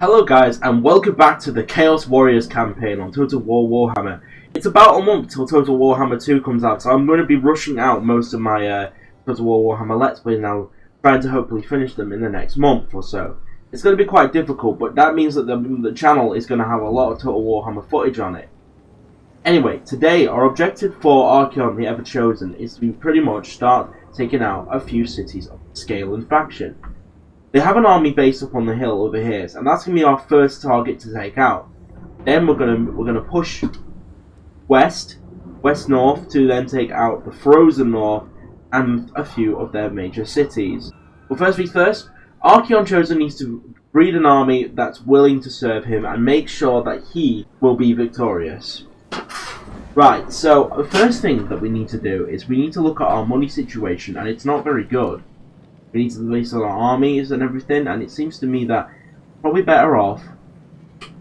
Hello guys, and welcome back to the Chaos Warriors campaign on Total War Warhammer. It's about a month till Total Warhammer 2 comes out, so I'm going to be rushing out most of my Total War Warhammer Let's Play now, trying to hopefully finish them in the next month or so. It's going to be quite difficult, but that means that the channel is going to have a lot of Total Warhammer footage on it. Anyway, today our objective for Archaon the Ever Chosen is to pretty much start taking out a few cities of scale and faction. They have an army based up on the hill over here, and that's gonna be our first target to take out. Then we're gonna push west north to then take out the frozen north and a few of their major cities. But first things first, Archaon Chosen needs to breed an army that's willing to serve him and make sure that he will be victorious. Right, so the first thing that we need to do is we need to look at our money situation, and it's not very good. We need to release our armies and everything, and it seems to me that probably better off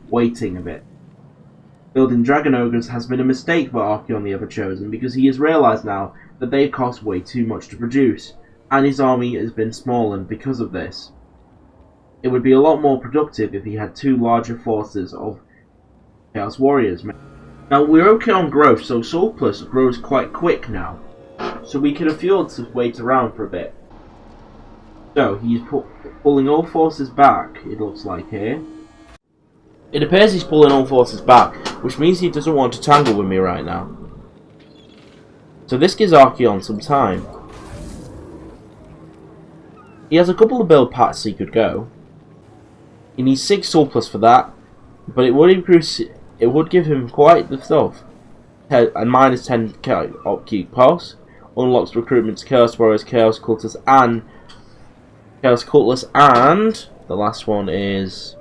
waiting a bit. Building Dragon Ogres has been a mistake for Archaon the Ever Chosen because he has realised now that they cost way too much to produce, and his army has been smallened because of this. It would be a lot more productive if he had two larger forces of Chaos Warriors. Now we're okay on growth, so surplus grows quite quick now, so we can afford to wait around for a bit. So, he's pulling all forces back, it looks like here. It appears he's pulling all forces back, which means he doesn't want to tangle with me right now. So this gives Archaon some time. He has a couple of build paths he could go. He needs 6 surplus for that, but it would give him quite the stuff. And minus 10 upkeep costs, unlocks recruitment to Chaos Warriors, Chaos Cultists, and the last one is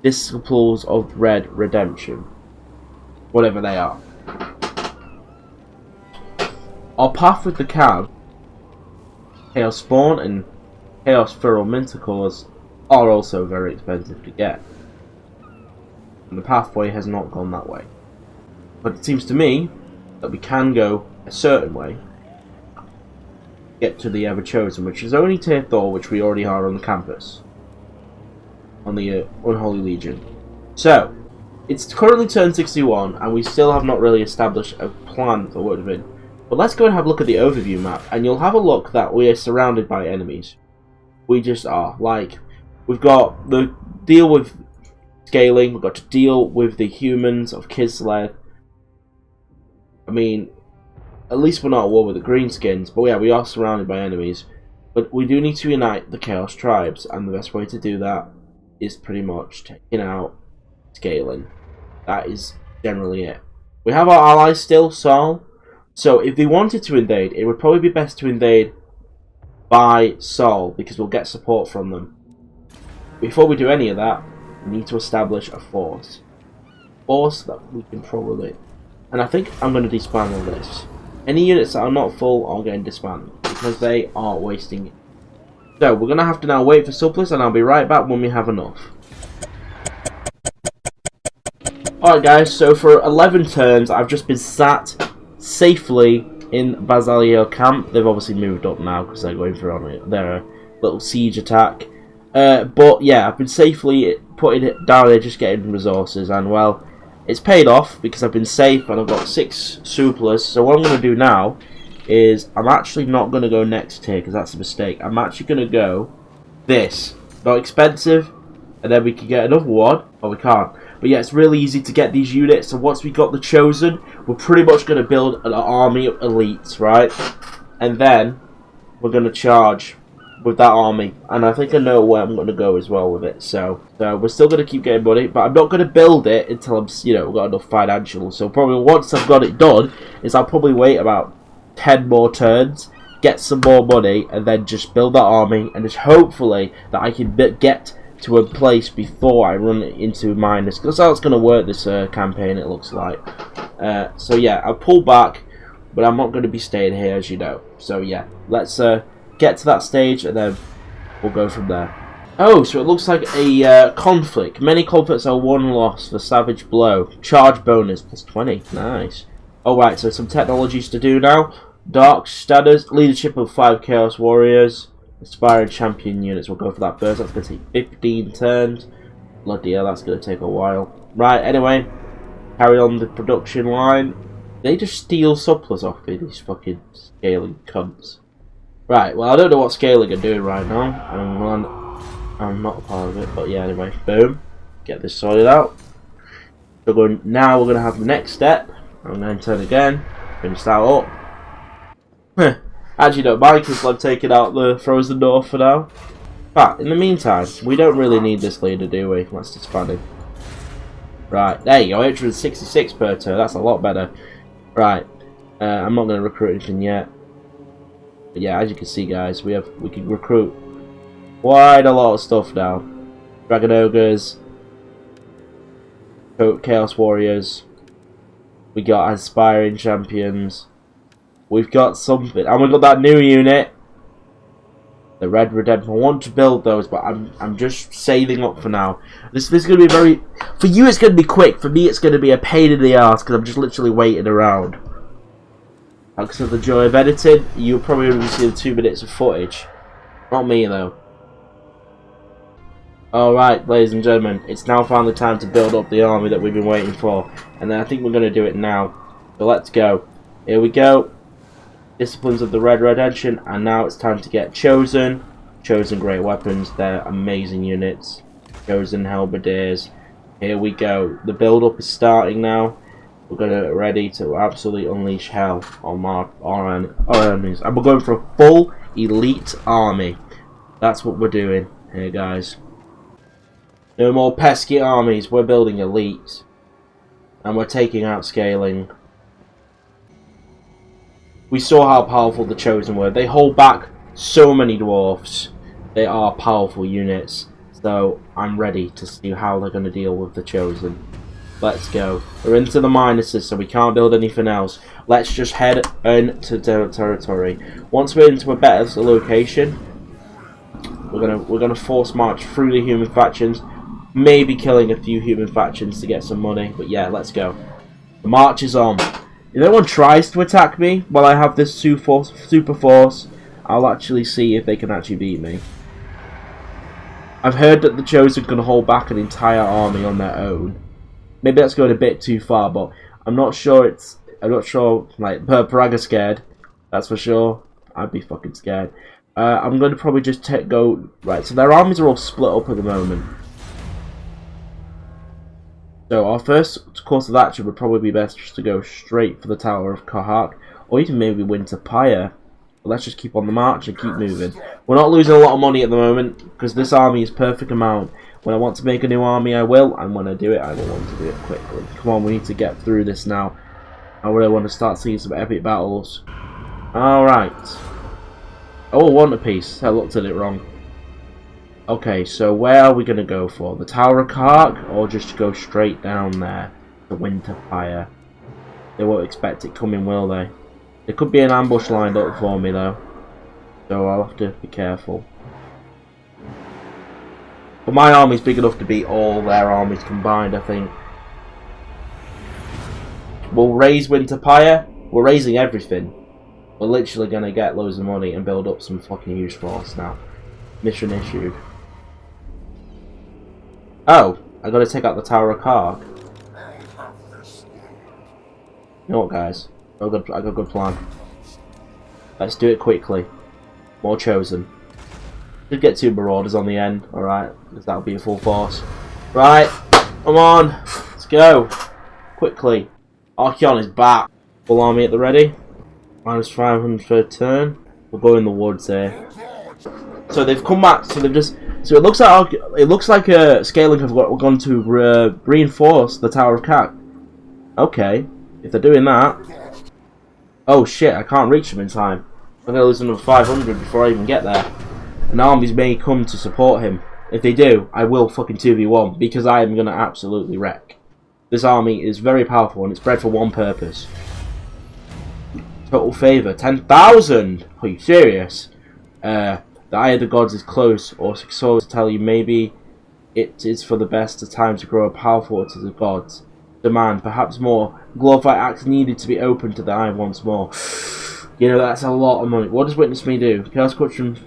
Disciples of Red Redemption. Whatever they are. Our path with the cab, Chaos Spawn and Chaos Feral Minticores are also very expensive to get. And the pathway has not gone that way. But it seems to me that we can go a certain way. Get to the Ever Chosen, which is only Tier Thor, which we already are on the campus. On the Unholy Legion. So, it's currently turn 61, and we still have not really established a plan for what we're doing. But let's go and have a look at the overview map, and you'll have a look that we are surrounded by enemies. We just are. Like, we've got the deal with scaling, we've got to deal with the humans of Kislev. I mean, at least we're not at war with the greenskins, but yeah, we are surrounded by enemies. But we do need to unite the Chaos Tribes, and the best way to do that is pretty much taking out scaling. That is generally it. We have our allies still, Sol. So if they wanted to invade, it would probably be best to invade by Sol, because we'll get support from them. Before we do any of that, we need to establish a force. Force that we can probably... And I think I'm going to disband all this. Any units that are not full are getting disbanded, because they are wasting it. So, we're going to have to now wait for surplus, and I'll be right back when we have enough. Alright guys, so for 11 turns, I've just been sat safely in Basilio camp. They've obviously moved up now, because they're going for their little siege attack. But yeah, I've been safely putting it down there, just getting resources, and well... It's paid off because I've been safe and I've got 6 surplus. So what I'm going to do now is I'm actually not going to go next tier because that's a mistake. I'm actually going to go this. Not expensive, and then we can get another one. Oh, we can't. But yeah, it's really easy to get these units. So once we got the Chosen, we're pretty much going to build an army of elites, right? And then we're going to charge with that army, and I think I know where I'm going to go as well with it. So we're still going to keep getting money, but I'm not going to build it until I'm, got enough financial. So probably once I've got it done, I'll probably wait about 10 more turns, get some more money, and then just build that army, and just hopefully that I can get to a place before I run into minus, because that's how it's going to work this campaign, it looks like. So yeah, I'll pull back, but I'm not going to be staying here, as you know. So yeah, let's get to that stage, and then we'll go from there. Oh, so it looks like a conflict. Many conflicts are one loss for Savage Blow. Charge bonus plus 20. Nice. Alright, so some technologies to do now. Dark Status, leadership of 5 Chaos Warriors. Aspiring champion units, we'll go for that first. That's going to take 15 turns. Bloody hell, that's going to take a while. Right, anyway, carry on the production line. They just steal surplus off me, these fucking scaling cunts. Right, well, I don't know what scaling are doing right now. I'm not a part of it, but yeah, anyway, boom. Get this sorted out. Now we're going to have the next step. I'm going to turn again, finish that up. Actually, don't mind because I'm taking out the frozen door for now. But in the meantime, we don't really need this leader, do we? Let's disband him. Right, there you go, 866 per turn, that's a lot better. Right, I'm not going to recruit anything yet. But yeah, as you can see, guys, we can recruit quite a lot of stuff now. Dragon Ogres, Chaos Warriors, we got Aspiring Champions, we've got something, and we've got that new unit. The Red Redemption. I want to build those, but I'm just saving up for now. This is going to be very... For you, it's going to be quick. For me, it's going to be a pain in the ass because I'm just literally waiting around. Thanks to the joy of editing, you'll probably only see the 2 minutes of footage. Not me, though. Alright, ladies and gentlemen, it's now finally time to build up the army that we've been waiting for. And I think we're going to do it now. So let's go. Here we go. Disciplines of the Red Redemption, and now it's time to get Chosen. Chosen great weapons, they're amazing units. Chosen Halberdiers. Here we go. The build up is starting now. We're gonna get ready to absolutely unleash hell on our enemies. And we're going for a full elite army. That's what we're doing here, guys. No more pesky armies, we're building elite. And we're taking out scaling. We saw how powerful the Chosen were. They hold back so many dwarfs. They are powerful units. So I'm ready to see how they're going to deal with the Chosen. Let's go. We're into the minuses, so we can't build anything else. Let's just head into territory. Once we're into a better location, we're gonna force march through the human factions. Maybe killing a few human factions to get some money. But yeah, let's go. The march is on. If anyone tries to attack me while I have this super force, I'll actually see if they can actually beat me. I've heard that the Chosen can hold back an entire army on their own. Maybe that's going a bit too far, but I'm not sure like, Paraga's scared. That's for sure. I'd be fucking scared. I'm going to probably just go... Right, so their armies are all split up at the moment. So our first course of action would probably be best just to go straight for the Tower of Kahak, or even maybe Winter Pyre. But let's just keep on the march and keep moving. We're not losing a lot of money at the moment, because this army is perfect amount. When I want to make a new army, I will, and when I do it, I will want to do it quickly. Come on, we need to get through this now. I really want to start seeing some epic battles. Alright. Oh, One Piece. I looked at it wrong. Okay, so where are we going to go for? The Tower of Kahak, or just go straight down there? The Winter Pyre. They won't expect it coming, will they? There could be an ambush lined up for me, though. So I'll have to be careful. But my army's big enough to beat all their armies combined, I think. We'll raise Winter Pyre. We're raising everything. We're literally going to get loads of money and build up some fucking huge force now. Mission issued. Oh, I gotta take out the Tower of Karg. You know what, guys? I got a good plan. Let's do it quickly. More Chosen. Should get 2 Marauders on the end, alright? Because that'll be a full force. Right, come on. Let's go. Quickly. Archeon is back. Full army at the ready. Minus 500 per turn. We'll go in the woods here. So they've come back. So they've just. So it looks like Scaling have gone to reinforce the Tower of Cat. Okay, if they're doing that. Oh shit! I can't reach them in time. I'm gonna lose another 500 before I even get there. And armies may come to support him. If they do, I will fucking 2v1 because I am gonna absolutely wreck. This army is very powerful and it's bred for one purpose. Total favour 10,000. Are you serious? The Eye of the Gods is close, or so to tell you maybe it is for the best of time to grow powerful to the gods. Demand, perhaps more. Glorified acts needed to be open to the eye once more. You know, that's a lot of money. What does Witness Me do? Chaos Quotient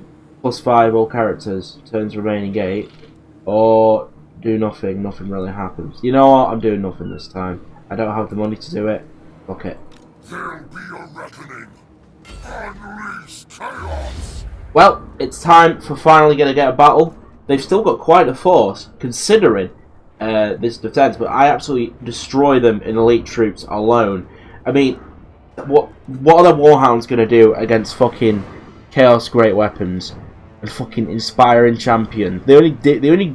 +5 all characters, turns remaining 8. Or do nothing, nothing really happens. You know what? I'm doing nothing this time. I don't have the money to do it. Fuck it. There'll be a reckoning. Unleash chaos. Well, it's time for finally going to get a battle. They've still got quite a force, considering this defense, but I absolutely destroy them in elite troops alone. I mean, what are the Warhounds going to do against fucking Chaos Great Weapons and fucking Inspiring Champions? The only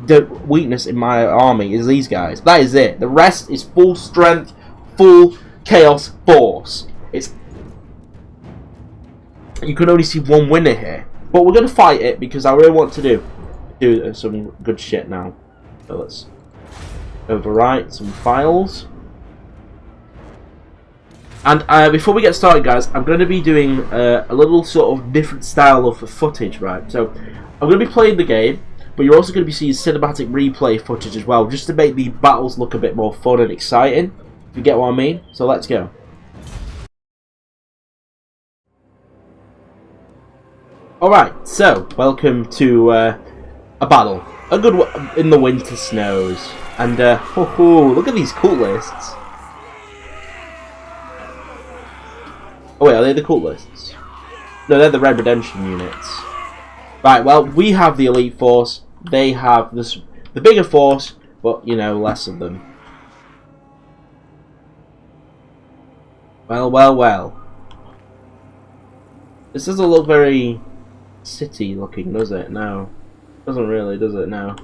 weakness in my army is these guys. That is it. The rest is full strength, full Chaos force. You can only see one winner here, but we're going to fight it because I really want to do some good shit now. So let's overwrite some files. And before we get started, guys, I'm going to be doing a little sort of different style of footage, right? So I'm going to be playing the game, but you're also going to be seeing cinematic replay footage as well, just to make the battles look a bit more fun and exciting, if you get what I mean. So let's go. Alright, so welcome to a battle. A good one in the winter snows. And, look at these cult lists. Oh wait, are they the cult lists? No, they're the Red Redemption units. Right, well, we have the elite force. They have the bigger force, but, you know, less of them. Well, well, well. This doesn't look very city looking, does it? No. Doesn't really, does it? No.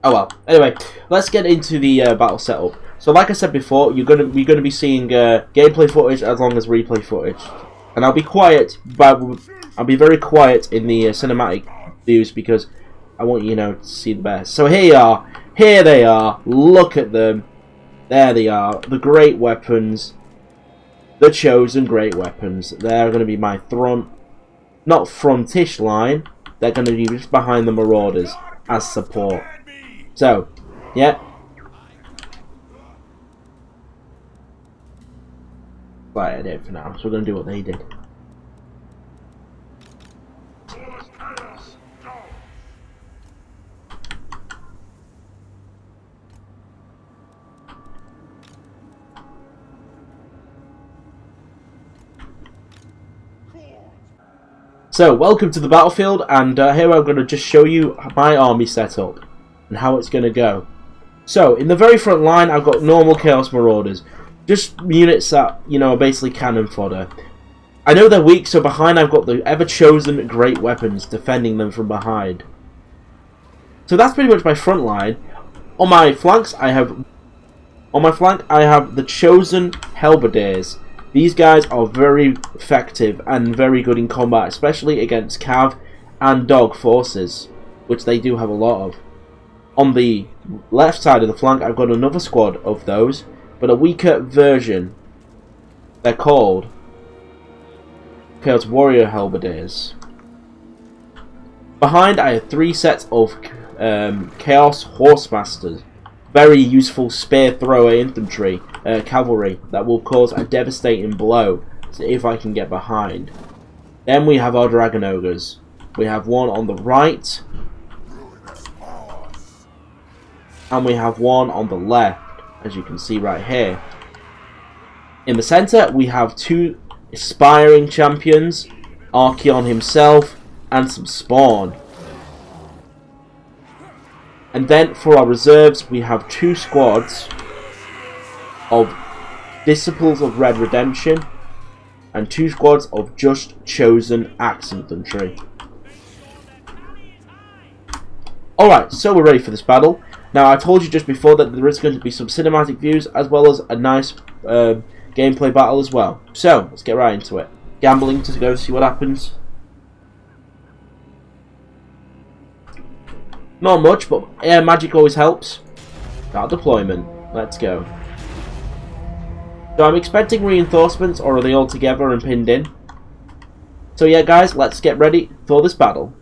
Oh well. Anyway, let's get into the battle setup. So, like I said before, you're gonna be seeing gameplay footage as long as replay footage, and I'll be quiet, but I'll be very quiet in the cinematic views because I want you know to see the best. So here you are. Here they are. Look at them. There they are. The great weapons. The chosen great weapons. They're going to be my not frontish line. They're going to be just behind the Marauders as support. So, yeah. Right, I did for now. So we're going to do what they did. So, welcome to the battlefield, and here I'm going to just show you my army setup and how it's going to go. So, in the very front line, I've got normal Chaos Marauders. Just units that, you know, are basically cannon fodder. I know they're weak, so behind I've got the ever-chosen great weapons defending them from behind. So that's pretty much my front line. On my flanks, I have the chosen halberdiers. These guys are very effective and very good in combat, especially against cav and dog forces, which they do have a lot of. On the left side of the flank, I've got another squad of those, but a weaker version. They're called Chaos Warrior Halberdiers. Behind, I have 3 sets of Chaos Horsemasters. Very useful spear thrower infantry, cavalry, that will cause a devastating blow if I can get behind. Then we have our Dragon Ogres. We have one on the right, and we have one on the left, as you can see right here. In the centre, we have 2 aspiring champions, Archeon himself, and some Spawn. And then for our reserves, we have 2 squads of Disciples of Red Redemption and 2 squads of Just Chosen Axe Infantry. Alright, so we're ready for this battle. Now, I told you just before that there is going to be some cinematic views as well as a nice gameplay battle as well. So, let's get right into it. Gambling to go see what happens. Not much, but air magic always helps. Start deployment. Let's go. So I'm expecting reinforcements, or are they all together and pinned in? So yeah, guys, let's get ready for this battle.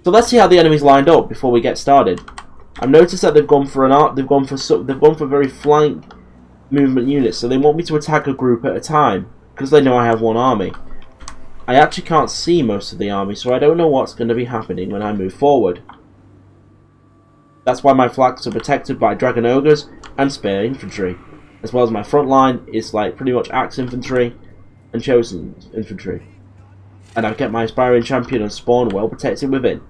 So let's see how the enemy's lined up before we get started. I've noticed that they've gone for very flank movement units, so they want me to attack a group at a time because they know I have one army. I actually can't see most of the army, so I don't know what's going to be happening when I move forward. That's why my flanks are protected by dragon ogres and spear infantry, as well as my front line is like pretty much axe infantry and chosen infantry. And I've kept my aspiring champion and spawn well protected within.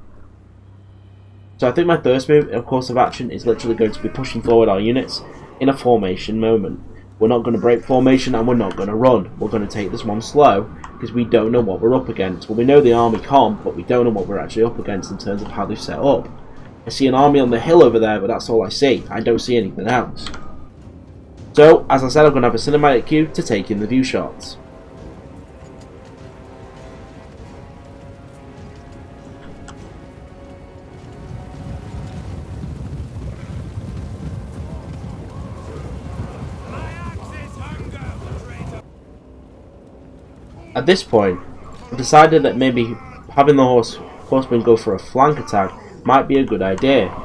So I think my first move, of course of action, is literally going to be pushing forward our units in a formation moment. We're not going to break formation and we're not going to run. We're going to take this one slow because we don't know what we're up against. Well, we know the army can't, but we don't know what we're actually up against in terms of how they've set up. I see an army on the hill over there, but that's all I see. I don't see anything else. So, as I said, I'm going to have a cinematic cue to take in the view shots. At this point, I've decided that maybe having the horsemen go for a flank attack might be a good idea,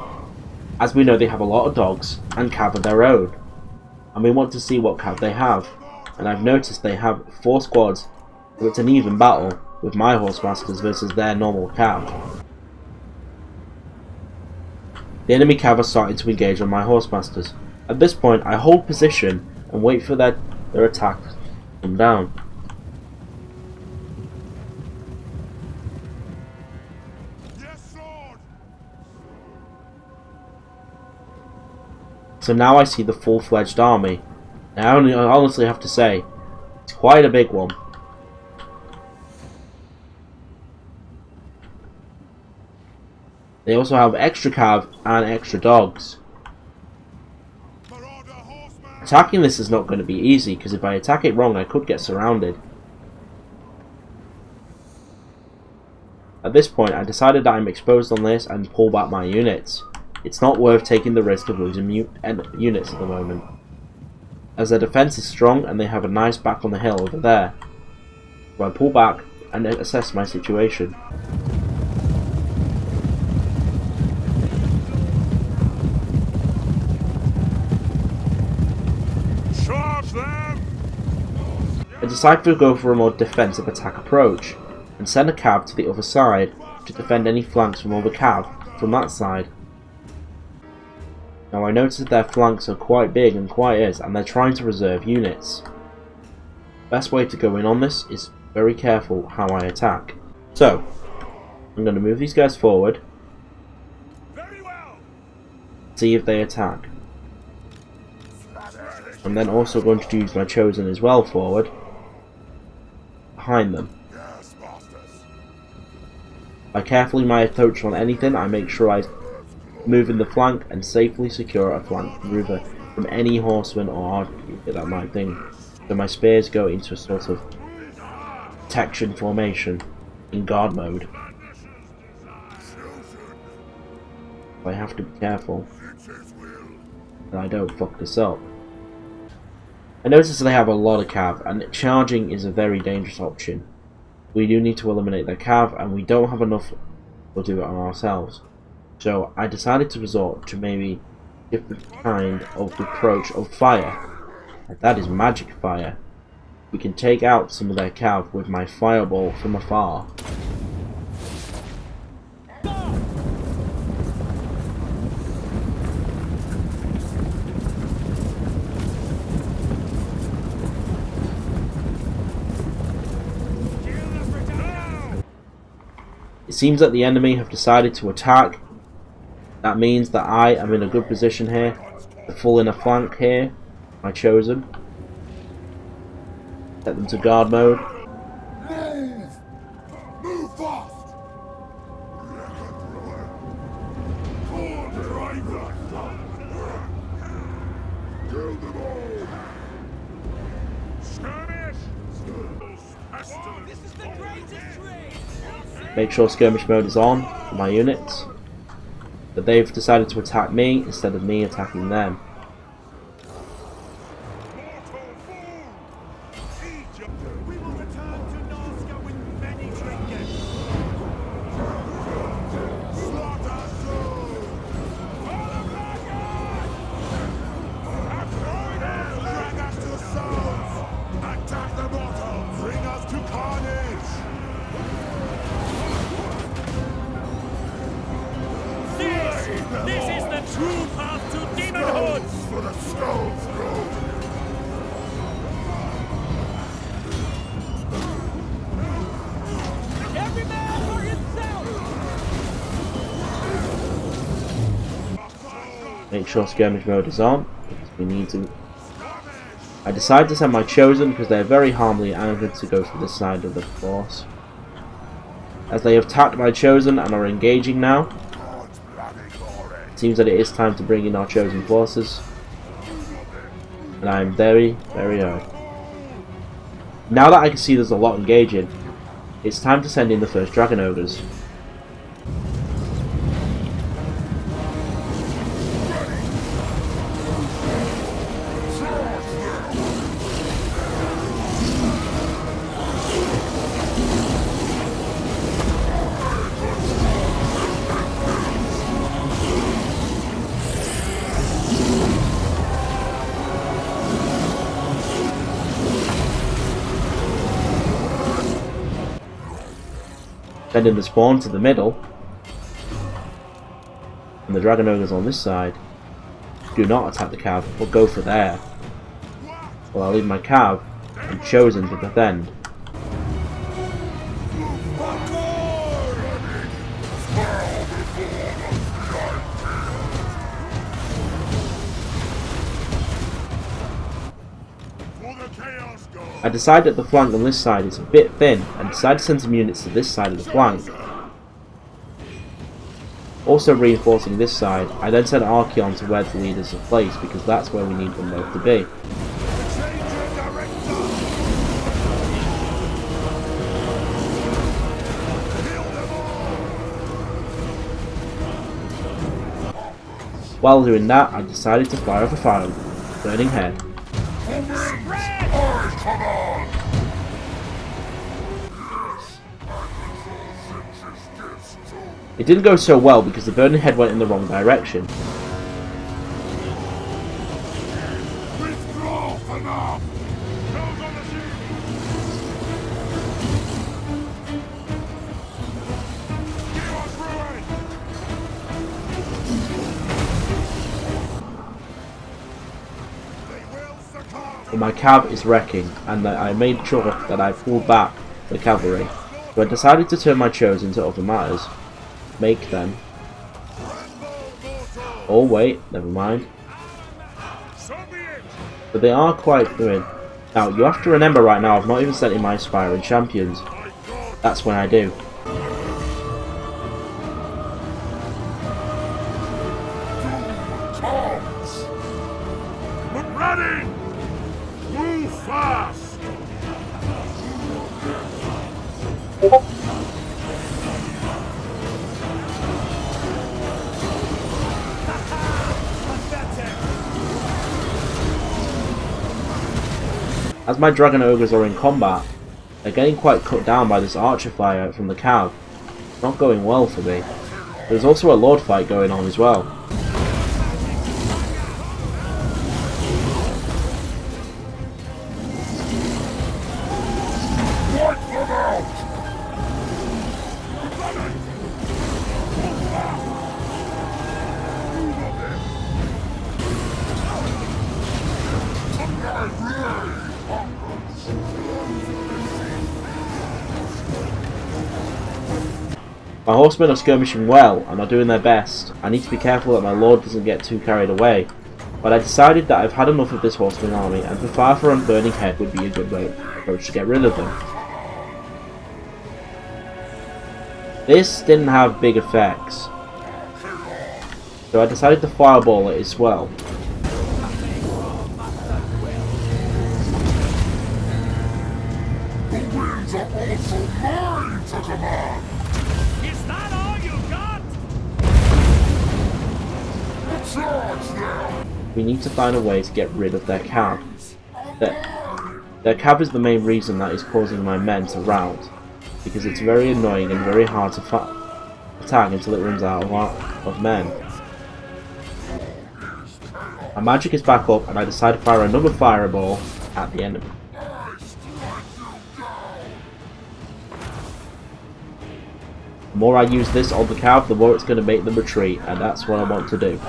as we know they have a lot of dogs and cav of their own, and we want to see what cav they have. And I've noticed they have 4 squads, so it's an even battle with my horsemasters versus their normal cav. The enemy cav are starting to engage on my horsemasters. At this point, I hold position and wait for their attack to come down. So now I see the full-fledged army. Now I honestly have to say, it's quite a big one. They also have extra cav and extra dogs. Attacking this is not going to be easy, because if I attack it wrong I could get surrounded. At this point I decided that I'm exposed on this and pull back my units. It's not worth taking the risk of losing units at the moment, as their defense is strong and they have a nice back on the hill over there. So I pull back and assess my situation. Charge them! I decide to go for a more defensive attack approach and send a cav to the other side to defend any flanks from other cav from that side. Now I notice that their flanks are quite big and they're trying to reserve units. Best way to go in on this is very careful how I attack. So, I'm going to move these guys forward, see if they attack. I'm then also going to use my chosen as well forward, behind them. By carefully my approach on anything, I make sure I move in the flank and safely secure a flank mover from any horseman or archer that might think. So my spears go into a sort of protection formation in guard mode. I have to be careful that I don't fuck this up. I notice they have a lot of cav, and charging is a very dangerous option. We do need to eliminate their cav, and we don't have enough to do it on ourselves. So I decided to resort to maybe a different kind of approach of fire. And that is magic fire. We can take out some of their cav with my fireball from afar. It seems that the enemy have decided to attack. That means that I am in a good position here to full in a flank here, my chosen. Set them to guard mode. Move! Move fast! Kill them all! Skirmish! This is the greatest trade! Make sure skirmish mode is on for my units. But they've decided to attack me instead of me attacking them. This is the for the stones go. Every man for himself! Make sure skirmish mode is on, because we need to. I decided to send my chosen because they are very harmfully anchored to go for this side of the force. As they have tapped my chosen and are engaging now, it seems that it is time to bring in our chosen forces. And I am very, very hurt. Now that I can see there's a lot engaging, it's time to send in the first Dragon Ogres. Sending the spawn to the middle, and the Dragon Ogres on this side do not attack the cav, but go for there. Well, I'll leave my cav and chosen to defend. I decided that the flank on this side is a bit thin and decided to send some units to this side of the flank. Also reinforcing this side, I then sent Archeon to where the leaders are placed because that's where we need them both to be. While doing that, I decided to fire off a fire burning head. It didn't go so well because the burning head went in the wrong direction. Withdraw for now. But my cav is wrecking, and I made sure that I pulled back the cavalry. So I decided to turn my chosen to other matters. Make them. Oh wait, never mind. But they are quite good. Now you have to remember right now I've not even sent in my aspiring champions. That's when I do. Ready! Move fast! As my Dragon Ogres are in combat, they're getting quite cut down by this archer fire from the cav. It's not going well for me. There's also a Lord fight going on as well. My horsemen are skirmishing well and are doing their best. I need to be careful that my lord doesn't get too carried away. But I decided that I've had enough of this horseman army and the fire for a burning head would be a good approach to get rid of them. This didn't have big effects, so I decided to fireball it as well. The winds are also mine to command! Is that all you got? Charge them! We need to find a way to get rid of their cav. Their cav is the main reason that is causing my men to rout, because it's very annoying and very hard to attack until it runs out of men. My magic is back up and I decide to fire another fireball at the enemy. The more I use this on the cav, the more it's going to make them retreat, and that's what I want to do.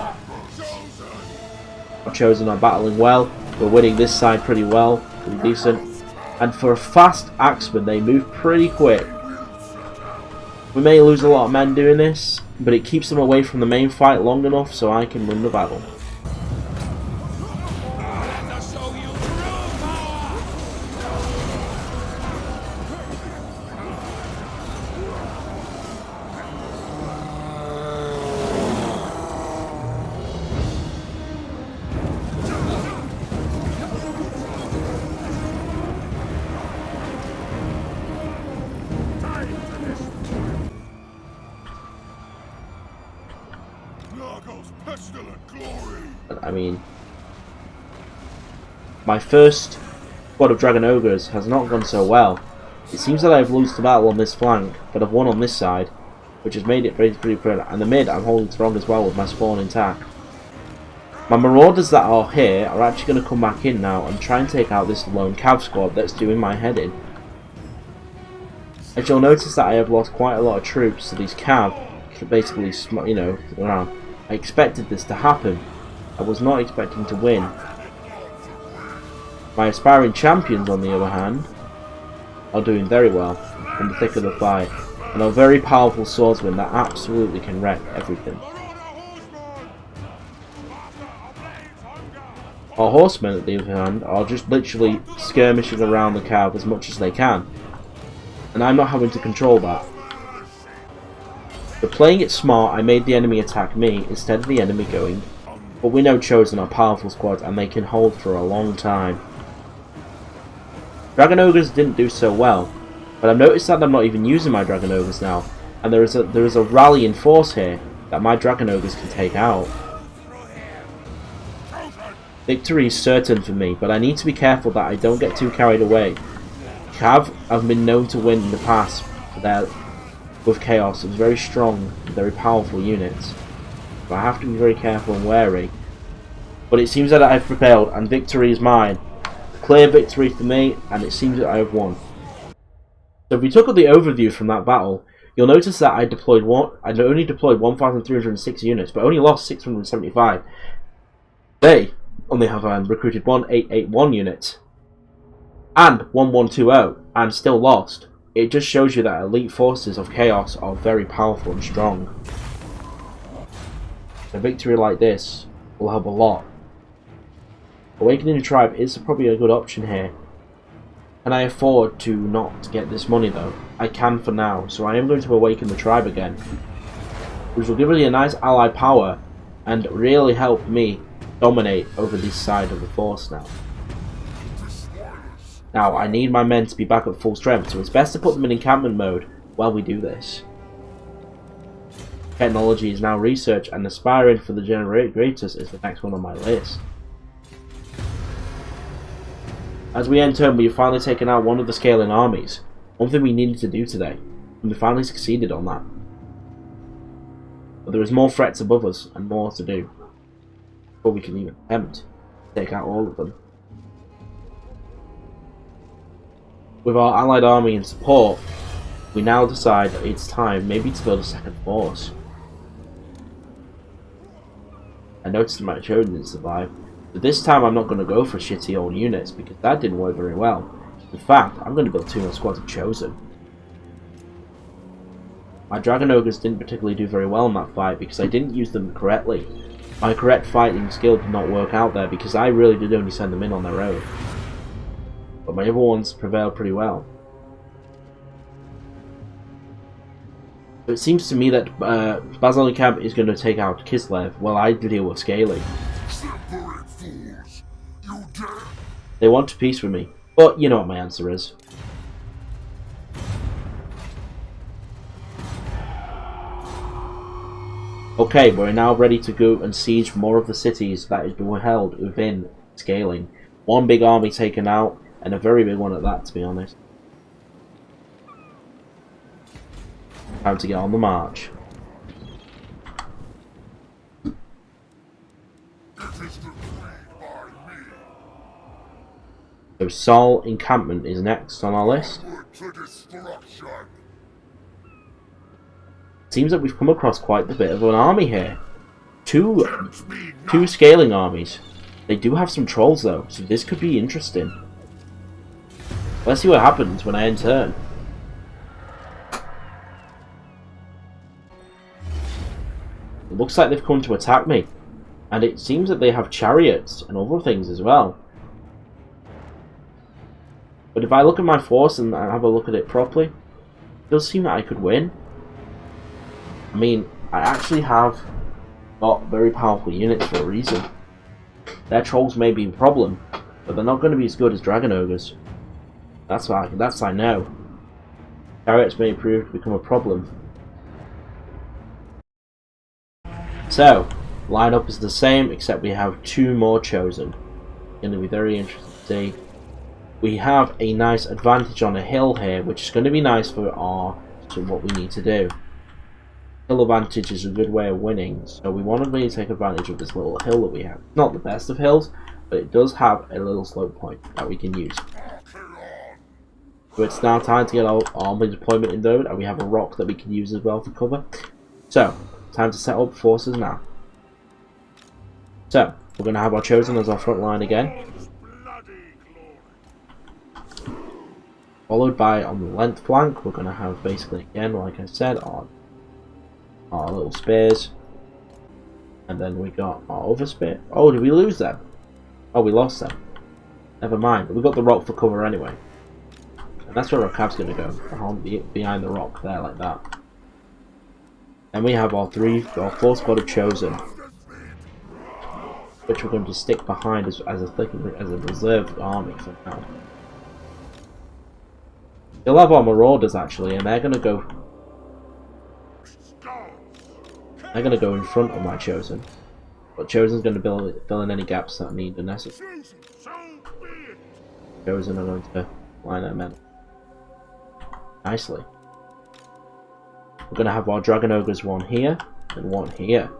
Our Chosen are battling well. We're winning this side pretty well, pretty decent. And for a fast axeman, they move pretty quick. We may lose a lot of men doing this, but it keeps them away from the main fight long enough so I can win the battle. I mean, my first squad of Dragon Ogres has not gone so well. It seems that I've lost the battle on this flank, but I've won on this side, which has made it pretty good. And the mid I'm holding strong as well with my spawn intact. My Marauders that are here are actually going to come back in now and try and take out this lone Cav squad that's doing my head in. As you'll notice that I have lost quite a lot of troops to these Cav, basically, you know, around. I expected this to happen. I was not expecting to win. My aspiring champions, on the other hand, are doing very well in the thick of the fight, and are very powerful swordsmen that absolutely can wreck everything. Our horsemen, at the other hand, are just literally skirmishing around the Cav as much as they can, and I'm not having to control that. But playing it smart, I made the enemy attack me instead of the enemy going. But we know Chosen are powerful squads and they can hold for a long time. Dragon Ogres didn't do so well, but I've noticed that I'm not even using my Dragon Ogres now, and there is a rally in force here that my Dragon Ogres can take out. Victory is certain for me, but I need to be careful that I don't get too carried away. Cav have been known to win in the past with Chaos. It's very strong, very powerful units. So I have to be very careful and wary. But it seems that I've prevailed and victory is mine. Clear victory for me, and it seems that I have won. So if we took up the overview from that battle, you'll notice that I only deployed 1,306 units, but only lost 675. They, on the other hand, recruited 1,881 units and 1,120, and still lost. It just shows you that elite forces of Chaos are very powerful and strong. A victory like this will help a lot. Awakening the tribe is probably a good option here. Can I afford to not get this money though? I can for now, so I am going to awaken the tribe again, which will give me a nice ally power and really help me dominate over this side of the force now. Now, I need my men to be back at full strength, so it's best to put them in encampment mode while we do this. Technology is now research, and aspiring for the generators is the next one on my list. As we end turn, we have finally taken out one of the scaling armies. One thing we needed to do today, and we finally succeeded on that. But there is more threats above us, and more to do, before we can even attempt to take out all of them. With our allied army in support, we now decide that it's time maybe to build a second force. I noticed that my Chosen didn't survive, but this time I'm not going to go for shitty old units because that didn't work very well. In fact, I'm going to build 2 more squads of Chosen. My Dragon Ogres didn't particularly do very well in that fight because I didn't use them correctly. My correct fighting skill did not work out there because I really did only send them in on their own. But my other ones prevailed pretty well. So it seems to me that Basilic Camp is going to take out Kislev while I deal with scaling. They want peace with me, but you know what my answer is. Okay, we're now ready to go and siege more of the cities that is being held within scaling. One big army taken out, and a very big one at that, to be honest. Time to get on the march. So Sol Encampment is next on our list. Seems that we've come across quite a bit of an army here. Two scaling armies. They do have some trolls though, so this could be interesting. Let's see what happens when I end turn. It looks like they've come to attack me. And it seems that they have chariots and other things as well. But if I look at my force and I have a look at it properly, it does seem that I could win. I mean, I actually have got very powerful units for a reason. Their trolls may be a problem, but they're not going to be as good as dragon ogres. That's I know. Chariots may prove to become a problem. So, lineup is the same, except we have 2 more chosen. Going to be very interesting to see. We have a nice advantage on a hill here, which is going to be nice for what we need to do. Hill advantage is a good way of winning, so we want to really take advantage of this little hill that we have. Not the best of hills, but it does have a little slope point that we can use. So it's now time to get our army deployment in though, and we have a rock that we can use as well for cover. So, time to set up forces now. So, we're going to have our chosen as our front line again. Followed by, on the length flank, we're going to have basically, again, like I said, our little spears. And then we got our other spear. Oh, did we lose them? Oh, we lost them. Never mind, but we got the rock for cover anyway. And that's where our cab's going to go, behind the rock there, like that. And we have our 4 squad of chosen, which we're going to stick behind as a reserve army for now. You'll have our marauders actually, and they're going to go in front of my chosen. But chosen's going to fill in any gaps that need the necessary. Chosen are going to line their men nicely. We're going to have our dragon ogres, one here and one here.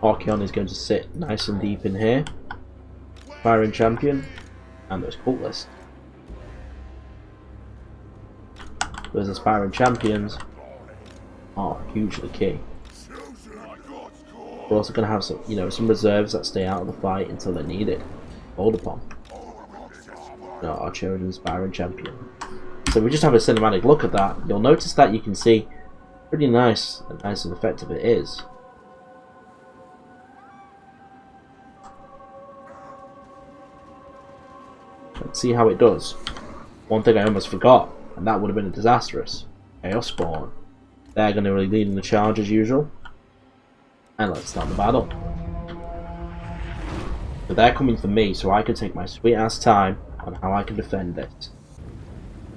Archeon is going to sit nice and deep in here. Firing champion and those cultists. Those aspiring champions are hugely key. We're also going to have some reserves that stay out of the fight until they're needed. Hold upon. Our chosen aspiring champion. So we just have a cinematic look at that. You'll notice that you can see pretty nice and effective it is. Let's see how it does. One thing I almost forgot, and that would have been disastrous. Chaos Spawn. They're going to be leading the charge as usual. And let's start the battle. But they're coming for me, so I can take my sweet ass time on how I can defend this.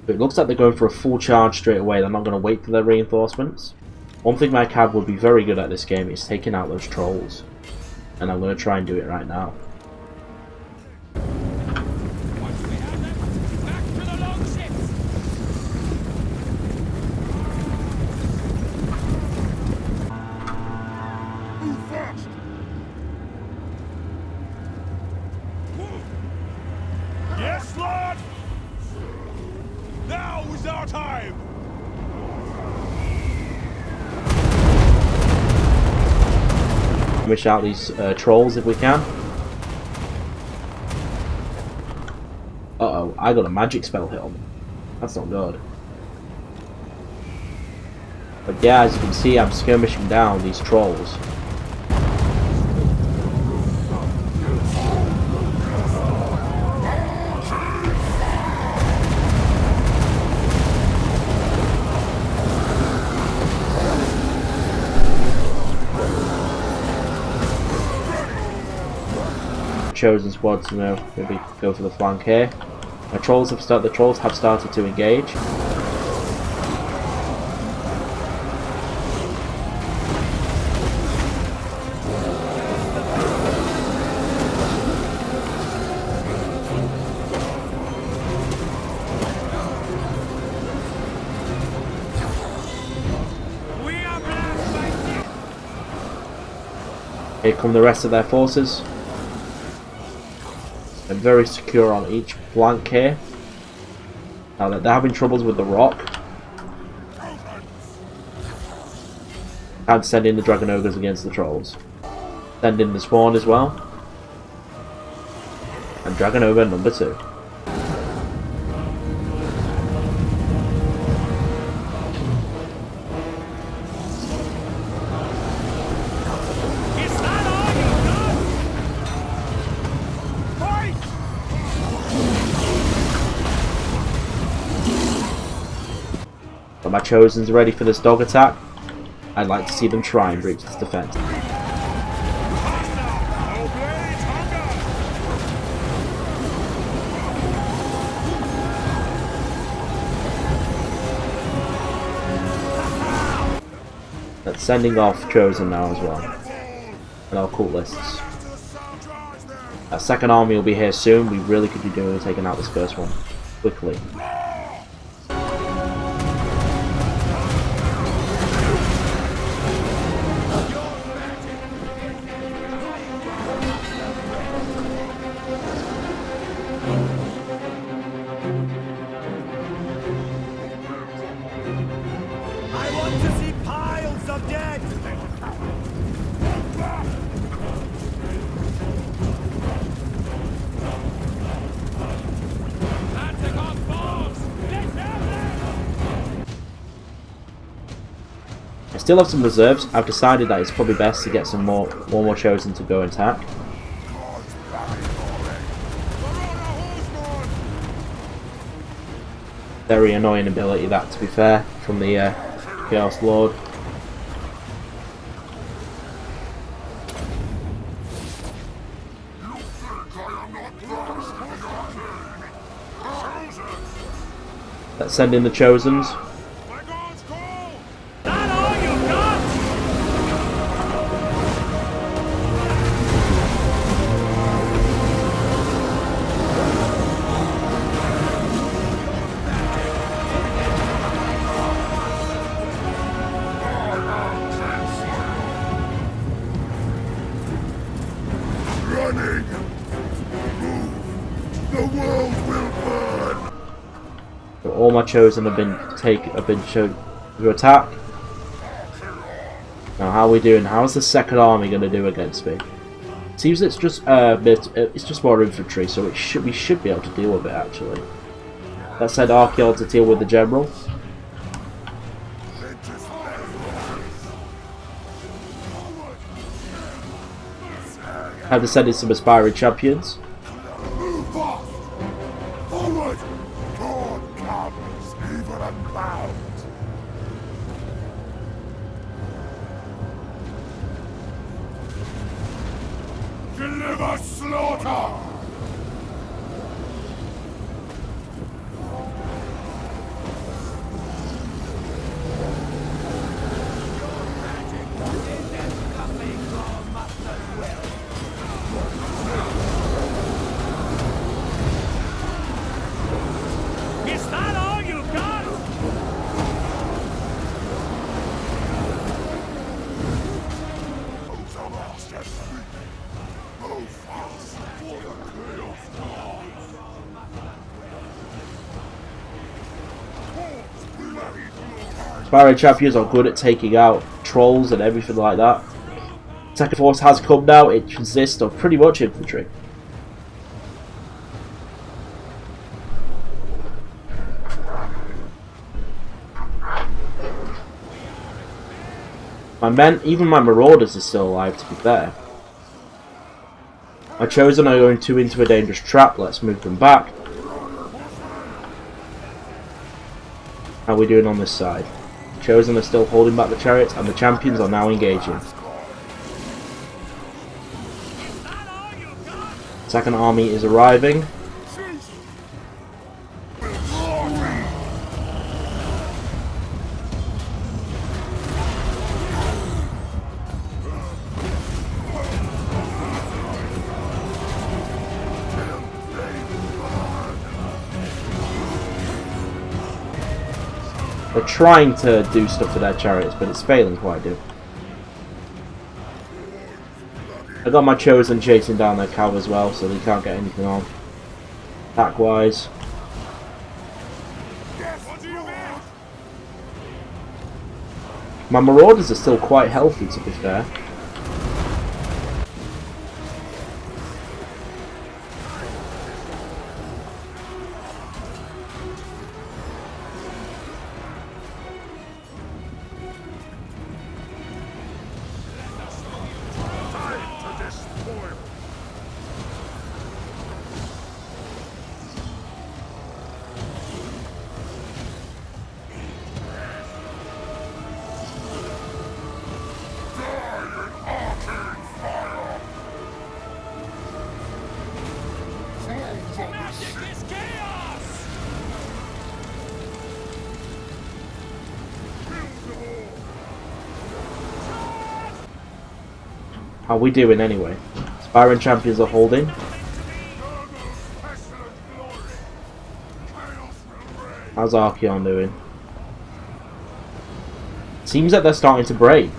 But it looks like they're going for a full charge straight away. They're not going to wait for their reinforcements. One thing my cab would be very good at this game is taking out those trolls. And I'm going to try and do it right now. Yes, Lord! Now is our time! Wish out these trolls if we can. Uh-oh, I got a magic spell hit on me. That's not good. But yeah, as you can see, I'm skirmishing down these trolls. Chosen squads, maybe go for the flank here. The trolls have started to engage. Here come the rest of their forces. They're very secure on each flank here. Now that they're having troubles with the rock, I'd send in the dragon ogres against the trolls. Send in the spawn as well. And Dragon over number 2. Got my Chosens ready for this dog attack. I'd like to see them try and breach this defense. That's sending off Chosen now as well. And our cult lists. That second army will be here soon. We really could be doing with taking out this first one quickly. I still have some reserves. I've decided that it's probably best to get one more Chosen to go and attack. Very annoying ability that, to be fair, from the Chaos Lord. Let's send in the Chosens. So all my Chosen have been shown to attack. Now, how are we doing? How's the second army going to do against me? Seems it's just it's just more infantry, so we should be able to deal with it actually. Let's send Archaeol to deal with the general. Have to send in some aspiring champions. Deliver slaughter! Is that all you got? Aspiring champions are good at taking out trolls and everything like that. Second force has come now. It consists of pretty much infantry. My men, even my marauders are still alive, to be fair. My Chosen are going into a dangerous trap. Let's move them back. How are we doing on this side? The Chosen are still holding back the chariots, and the champions are now engaging. Second army is arriving. They're trying to do stuff to their chariots, but it's failing quite a bit. I got my Chosen chasing down their cav as well, so they can't get anything on. Attack wise. My marauders are still quite healthy, to be fair. How we doing anyway? Aspiring champions are holding. How's Archeon doing? Seems like they're starting to break.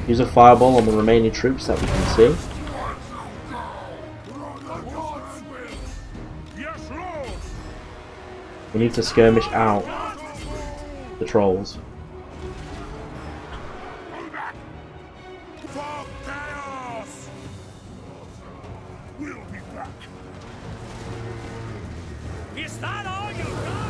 Use a fireball on the remaining troops that we can see. We need to skirmish out the trolls. Is that all you got?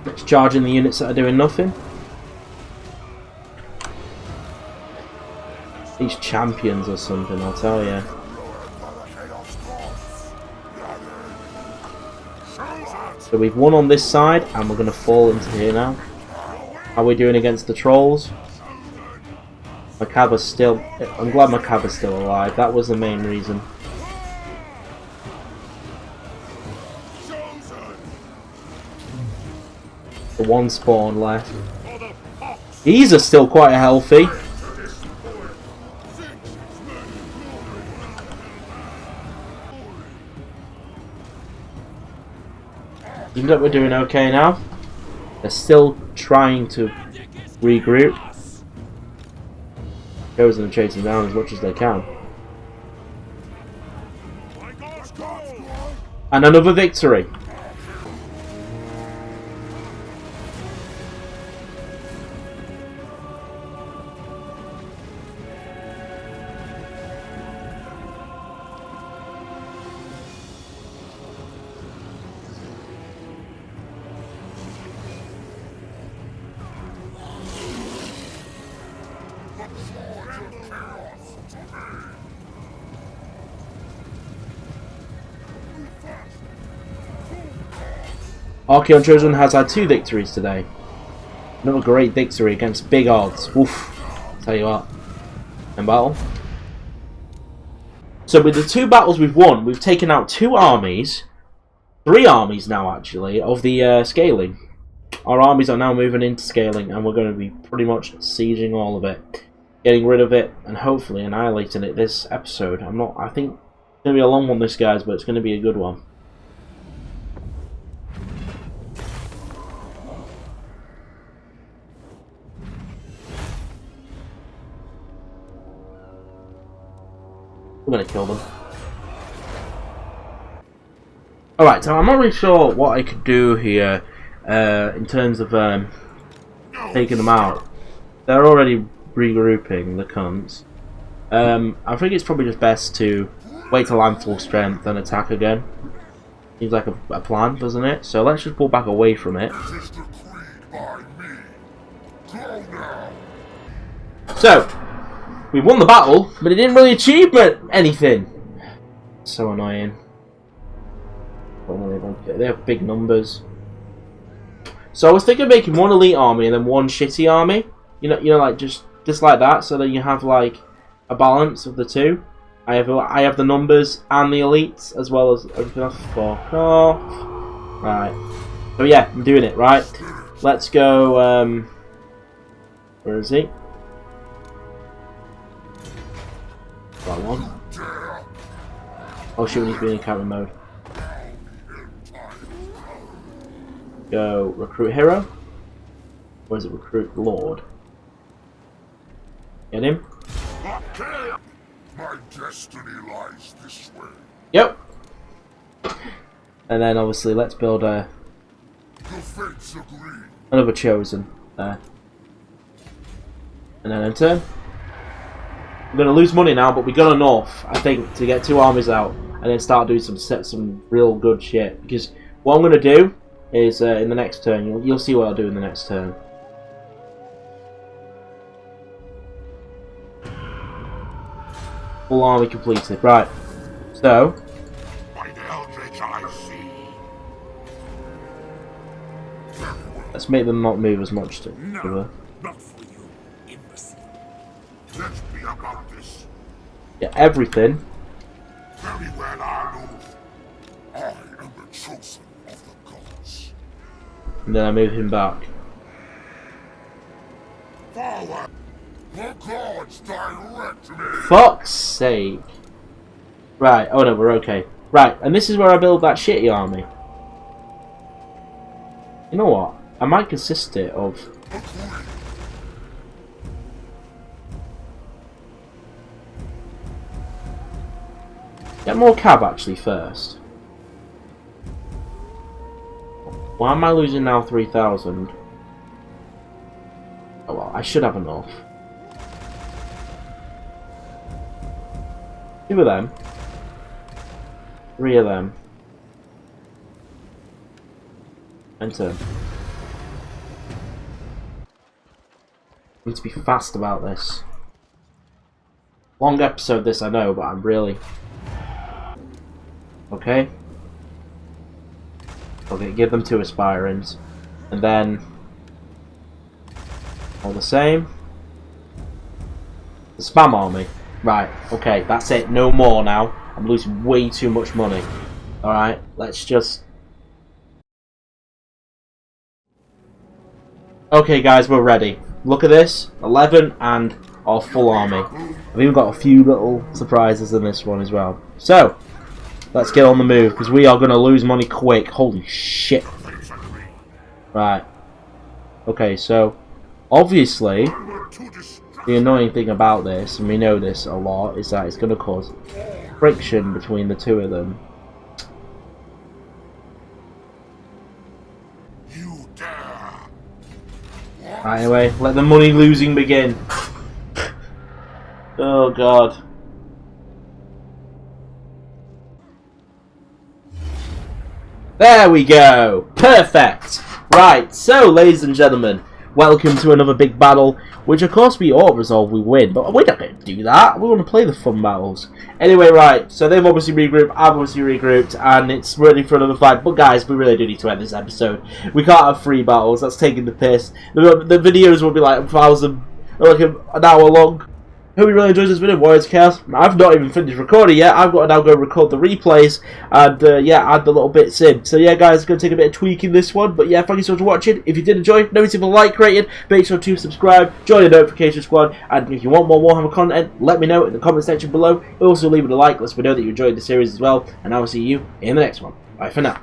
It's charging the units that are doing nothing. These champions or something, I'll tell you. So we've won on this side, and we're going to fall into here now. How are we doing against the trolls? Macabra's still... I'm glad Macabra's still alive. That was the main reason. The one spawn left. These are still quite healthy. Seems like we're doing okay now. They're still trying to regroup. Chosen and chasing down as much as they can. And another victory. Archeon Chosen has had 2 victories today. Another great victory against big odds. Oof. Tell you what. In battle. So with the 2 battles we've won, we've taken out 2 armies. 3 armies now actually, of the scaling. Our armies are now moving into scaling, and we're going to be pretty much sieging all of it. Getting rid of it, and hopefully annihilating it this episode. I think it's going to be a long one this guys, but it's going to be a good one. I'm gonna kill them. Alright, so I'm not really sure what I could do here in terms of taking them out. They're already regrouping, the cunts. I think it's probably just best to wait till I'm full strength and attack again. Seems like a plan, doesn't it? So let's just pull back away from it. So, we won the battle, but it didn't really achieve anything. So annoying. They have big numbers. So I was thinking of making 1 elite army and then 1 shitty army. You know, like just like that, so that you have like a balance of the 2. I have the numbers and the elites as well as everything else. Fuck off. Right. So yeah, I'm doing it. Right. Let's go. Where is he? That one. Oh shit, we need to be in encounter mode. Go recruit hero. Or is it recruit lord? Get him. My destiny lies this way. Yep. And then obviously let's build another chosen there. And then enter. We're going to lose money now, but we got enough, I think, to get 2 armies out and then start doing some real good shit. Because what I'm going to do is in the next turn, you'll see what I'll do in the next turn. Full army completed. Right. So. Let's make them not move as much to No, not for you, imbecile. Let's be about this. Yeah, everything. Very well, alot. I am the chosen of the gods. And then I move him back. Forward. The gods direct me. Fuck's sake. Right, oh no, we're okay. Right, and this is where I build that shitty army. You know what? I might consist it of... Get more cab actually first. Why am I losing now 3,000? Oh well, I should have enough. 2 of them. 3 of them. Enter. I need to be fast about this. Long episode this, I know, but I'm really... Okay. Okay, give them 2 aspirants. And then... all the same. The spam army. Right, okay, that's it. No more now. I'm losing way too much money. Alright, let's just... Okay guys, we're ready. Look at this. 11 and our full army. I've even got a few little surprises in this one as well. So, let's get on the move, because we are going to lose money quick. Holy shit. Right. Okay, so, obviously, the annoying thing about this, and we know this a lot, is that it's going to cause friction between the 2 of them. Right, anyway, let the money losing begin. Oh god. There we go! Perfect! Right, so ladies and gentlemen, welcome to another big battle, which of course we all resolve we win, but we're not going to do that. We want to play the fun battles. Anyway, right, so they've obviously regrouped, I've obviously regrouped, and it's ready for another fight. But guys, we really do need to end this episode. We can't have 3 battles, that's taking the piss. The videos will be like 1,000, like an hour long. Hope you really enjoyed this video, Warriors Chaos. I've not even finished recording yet. I've got to now go record the replays and yeah, add the little bits in. So yeah, guys, it's going to take a bit of tweaking this one. But yeah, thank you so much for watching. If you did enjoy, don't forget to like rated. Make sure to subscribe, join the notification squad, and if you want more Warhammer content, let me know in the comment section below. Also leave it a like, let me know that you enjoyed the series as well. And I will see you in the next one. Bye for now.